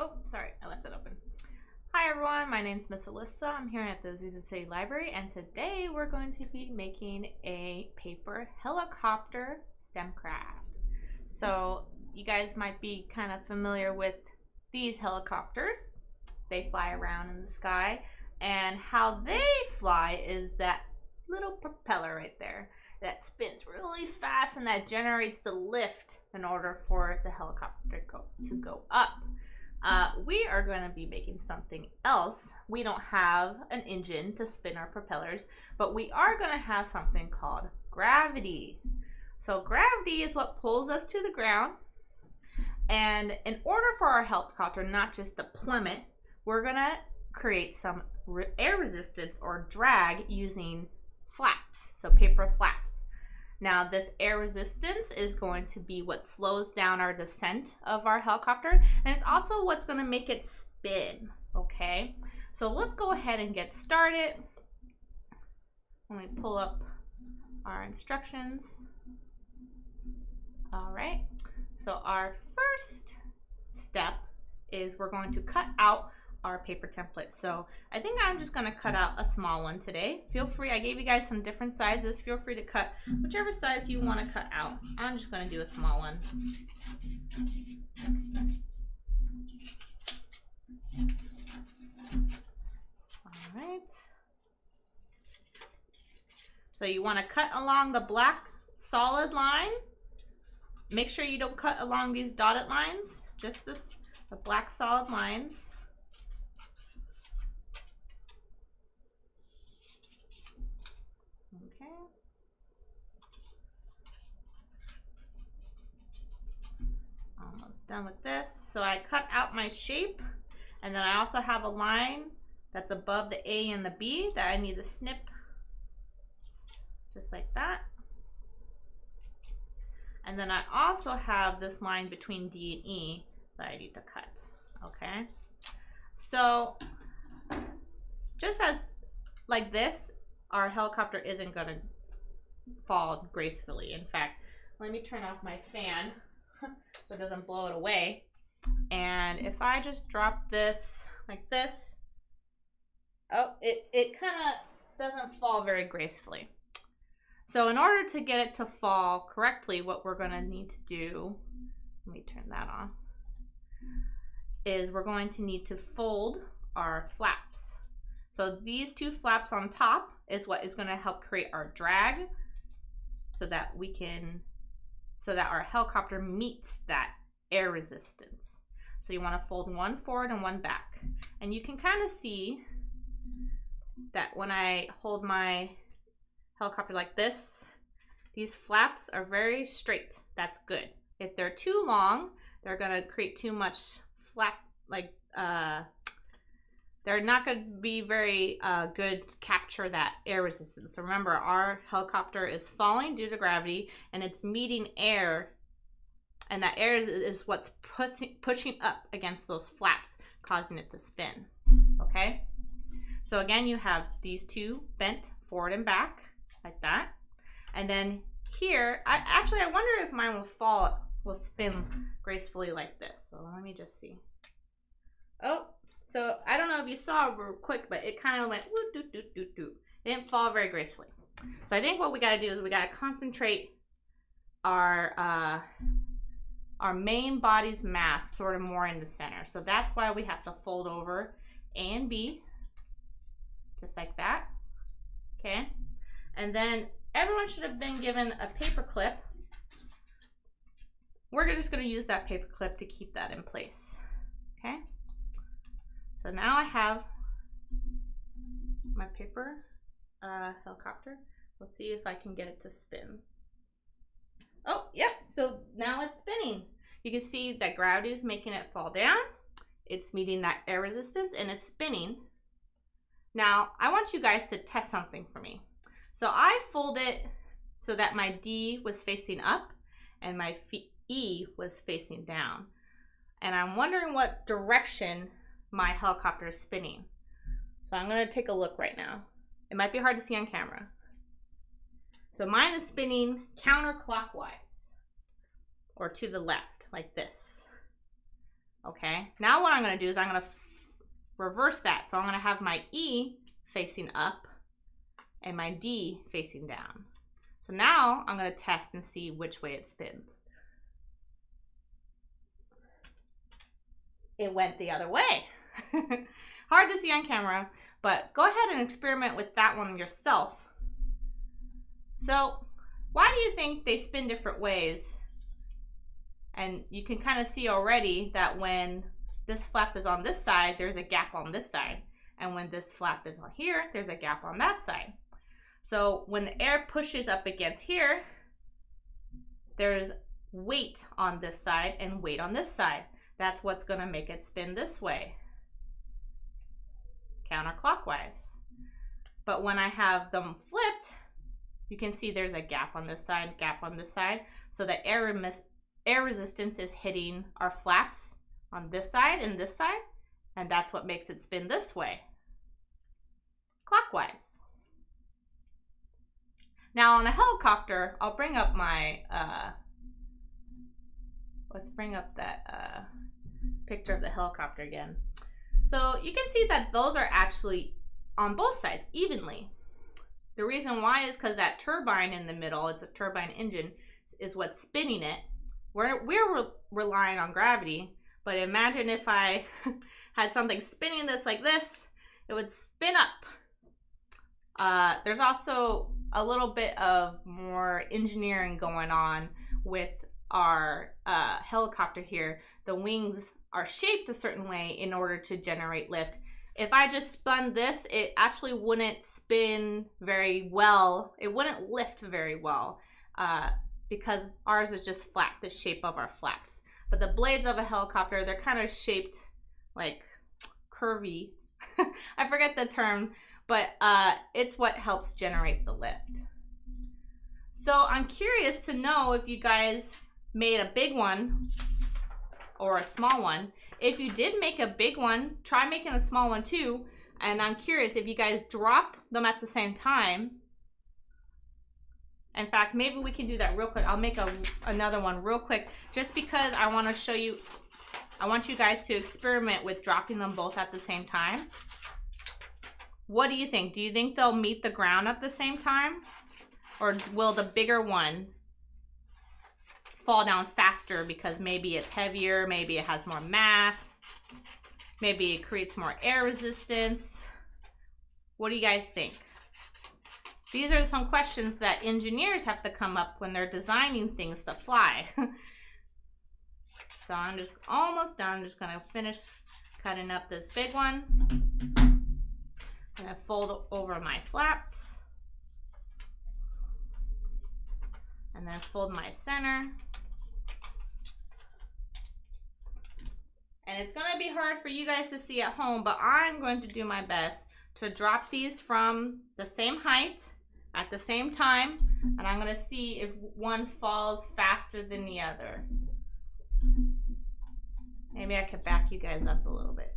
Oh, sorry, I left it open. Hi everyone, my name is Miss Alyssa. I'm here at the Azusa City Library, and today we're going to be making a paper helicopter stem craft. So you guys might be kind of familiar with these helicopters. They fly around in the sky, and how they fly is that little propeller right there that spins really fast and that generates the lift in order for the helicopter to go up. We are going to be making something else. We don't have an engine to spin our propellers, but we are going to have something called gravity. So gravity is what pulls us to the ground. And in order for our helicopter not just to plummet, we're going to create some air resistance or drag using flaps, so paper flaps. Now this air resistance is going to be what slows down our descent of our helicopter, and it's also what's going to make it spin, okay? So let's go ahead and get started. Let me pull up our instructions. All right, so our first step is we're going to cut out our paper template. So I think I'm just going to cut out a small one today. Feel free, I gave you guys some different sizes. Feel free to cut whichever size you want to cut out. I'm just going to do a small one. All right. So you want to cut along the black solid line. Make sure you don't cut along these dotted lines, just the black solid lines. Okay. Almost done with this. So I cut out my shape, and then I also have a line that's above the A and the B that I need to snip just like that. And then I also have this line between D and E that I need to cut, okay? So just as like this, our helicopter isn't gonna fall gracefully. In fact, let me turn off my fan so it doesn't blow it away. And if I just drop this like this, oh, it kind of doesn't fall very gracefully. So in order to get it to fall correctly, what we're gonna need to do, let me turn that on, is we're going to need to fold our flaps. So these two flaps on top is what is going to help create our drag so that our helicopter meets that air resistance. So you want to fold one forward and one back. And you can kind of see that when I hold my helicopter like this, these flaps are very straight. That's good. If they're too long, they're going to create too much flap, like they're not going to be very good to capture that air resistance. So remember, our helicopter is falling due to gravity, and it's meeting air, and that air is what's pushing up against those flaps, causing it to spin, okay? So again, you have these two bent forward and back, like that. And then here, I wonder if mine will spin gracefully like this. So let me just see. Oh. So I don't know if you saw it real quick, but it kind of went woo, doo, doo, doo, doo. It didn't fall very gracefully. So I think what we got to do is we got to concentrate our main body's mass sort of more in the center. So that's why we have to fold over A and B, just like that. Okay. And then everyone should have been given a paper clip. We're just going to use that paper clip to keep that in place. Okay. So now I have my paper helicopter. Let's see if I can get it to spin. Oh, yep, so now it's spinning. You can see that gravity is making it fall down. It's meeting that air resistance and it's spinning. Now, I want you guys to test something for me. So I fold it so that my D was facing up and my E was facing down. And I'm wondering what direction my helicopter is spinning. So I'm going to take a look right now. It might be hard to see on camera. So mine is spinning counterclockwise or to the left like this. Okay, now what I'm going to do is I'm going to reverse that. So I'm going to have my E facing up and my D facing down. So now I'm going to test and see which way it spins. It went the other way. Hard to see on camera, but go ahead and experiment with that one yourself. So why do you think they spin different ways? And you can kind of see already that when this flap is on this side, there's a gap on this side. And when this flap is on here, there's a gap on that side. So when the air pushes up against here, there's weight on this side and weight on this side. That's what's going to make it spin this way, counterclockwise. But when I have them flipped, you can see there's a gap on this side, gap on this side. So the air resistance is hitting our flaps on this side and this side, and that's what makes it spin this way, clockwise. Now on a helicopter, I'll bring up my, let's bring up that picture of the helicopter again. So you can see that those are actually on both sides evenly. The reason why is because that turbine in the middle, it's a turbine engine, is what's spinning it. We're relying on gravity, but imagine if I had something spinning this like this, it would spin up. There's also a little bit of more engineering going on with our helicopter here. The wings are shaped a certain way in order to generate lift. If I just spun this, it actually wouldn't spin very well. It wouldn't lift very well because ours is just flat, the shape of our flaps. But the blades of a helicopter, they're kind of shaped like curvy. I forget the term, but it's what helps generate the lift. So I'm curious to know if you guys made a big one or a small one. If you did make a big one, try making a small one too. And I'm curious if you guys drop them at the same time. In fact, maybe we can do that real quick. I'll make another one real quick just because I want to show you, I want you guys to experiment with dropping them both at the same time. What do you think? Do you think they'll meet the ground at the same time? Or will the bigger one fall down faster because maybe it's heavier, maybe it has more mass, maybe it creates more air resistance? What do you guys think? These are some questions that engineers have to come up when they're designing things to fly. So I'm just almost done. I'm just gonna finish cutting up this big one. I'm gonna fold over my flaps. And then fold my center. And it's gonna be hard for you guys to see at home, but I'm going to do my best to drop these from the same height at the same time, and I'm gonna see if one falls faster than the other. Maybe I could back you guys up a little bit.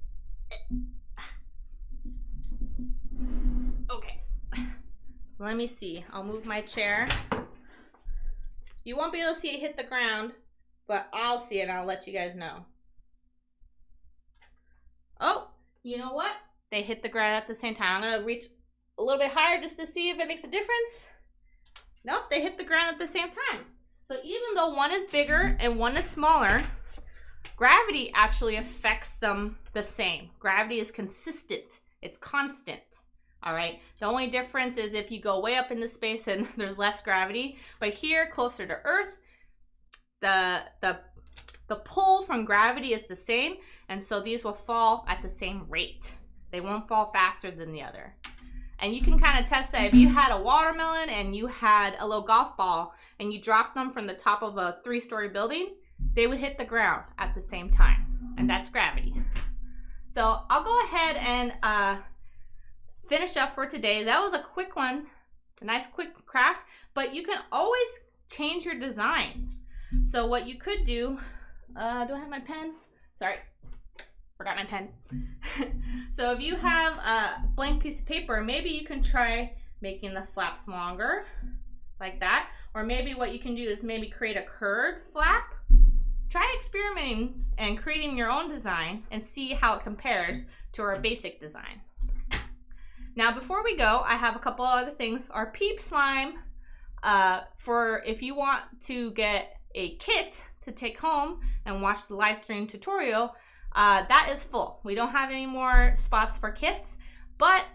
Okay, so let me see. I'll move my chair. You won't be able to see it hit the ground, but I'll see it and I'll let you guys know. Oh, you know what? They hit the ground at the same time. I'm gonna reach a little bit higher just to see if it makes a difference. Nope, they hit the ground at the same time. So even though one is bigger and one is smaller, gravity actually affects them the same. Gravity is consistent, it's constant. All right, the only difference is if you go way up into space and there's less gravity, but here closer to Earth, the pull from gravity is the same, and so these will fall at the same rate. They won't fall faster than the other. And you can kind of test that. If you had a watermelon and you had a little golf ball and you dropped them from the top of a 3-story building, they would hit the ground at the same time, and that's gravity. So I'll go ahead and finish up for today. That was a quick one, a nice quick craft, but you can always change your designs. So what you could do, do I have my pen? Sorry, forgot my pen. So if you have a blank piece of paper, maybe you can try making the flaps longer like that. Or maybe what you can do is maybe create a curved flap. Try experimenting and creating your own design and see how it compares to our basic design. Now, before we go, I have a couple other things. Our Peep Slime, for if you want to get a kit to take home and watch the live stream tutorial, that is full. We don't have any more spots for kits, but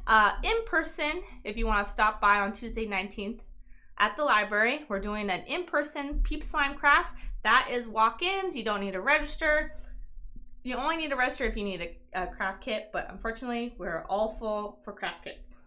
in person, if you want to stop by on Tuesday 19th at the library, we're doing an in-person Peep Slime craft. That is walk-ins. You don't need to register. You only need to register if you need a craft kit, but unfortunately, we're all full for craft kits.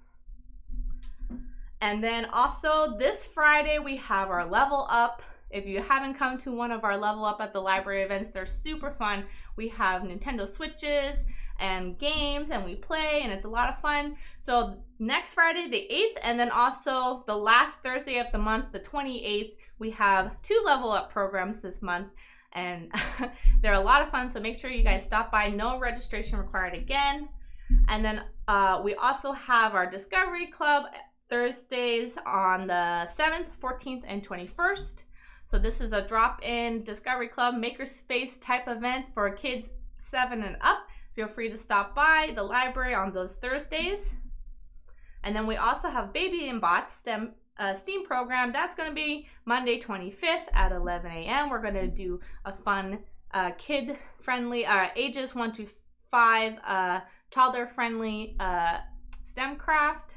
And then also this Friday, we have our Level Up. If you haven't come to one of our Level Up at the library events, they're super fun. We have Nintendo Switches and games, and we play, and it's a lot of fun. So next Friday, the 8th, and then also the last Thursday of the month, the 28th, we have 2 Level Up programs this month. And they're a lot of fun, so make sure you guys stop by. No registration required again. And then we also have our Discovery Club Thursdays on the 7th, 14th, and 21st. So this is a drop-in Discovery Club makerspace type event for kids 7 and up. Feel free to stop by the library on those Thursdays. And then we also have Baby and Bots STEAM program. That's going to be Monday 25th at 11 a.m. We're going to do a fun kid-friendly, ages 1 to 5, toddler-friendly STEM craft.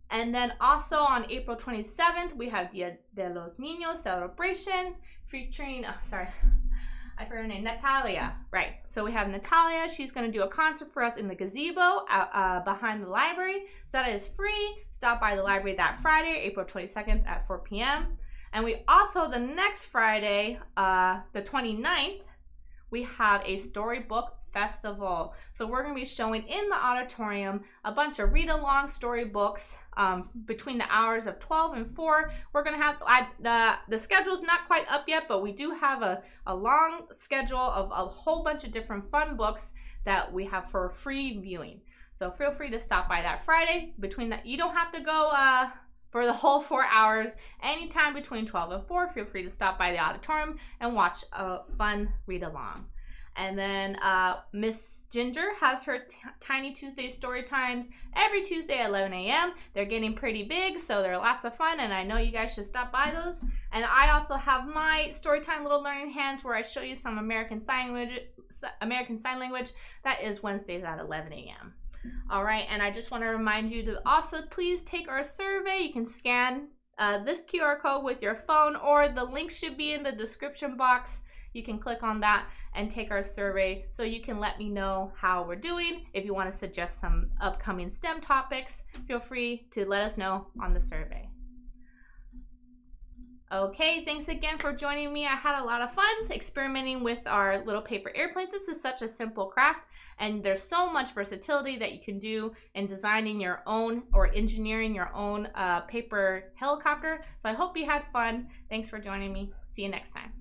And then also on April 27th, we have Dia de los Niños celebration featuring, I forgot her name, Natalia. Right. So we have Natalia. She's going to do a concert for us in the gazebo behind the library. So that is free. Stop by the library that Friday, April 22nd at 4 p.m. And we also, the next Friday, the 29th, we have a storybook festival. So we're going to be showing in the auditorium a bunch of read-along storybooks between the hours of 12 and 4. We're going to have, the schedule's not quite up yet, but we do have a long schedule of a whole bunch of different fun books that we have for free viewing. So feel free to stop by that Friday. Between that, you don't have to go for the whole 4 hours. Anytime between 12 and 4, feel free to stop by the auditorium and watch a fun read-along. And then Miss Ginger has her Tiny Tuesday story times every Tuesday at 11 a.m. They're getting pretty big, so they're lots of fun, and I know you guys should stop by those. And I also have my Storytime Little Learning Hands where I show you some American Sign Language. That is Wednesdays at 11 a.m. All right, and I just want to remind you to also please take our survey. You can scan this QR code with your phone, or the link should be in the description box. You can click on that and take our survey so you can let me know how we're doing. If you want to suggest some upcoming STEM topics, feel free to let us know on the survey. Okay, thanks again for joining me. I had a lot of fun experimenting with our little paper airplanes. This is such a simple craft, and there's so much versatility that you can do in designing your own or engineering your own paper helicopter. So I hope you had fun. Thanks for joining me. See you next time.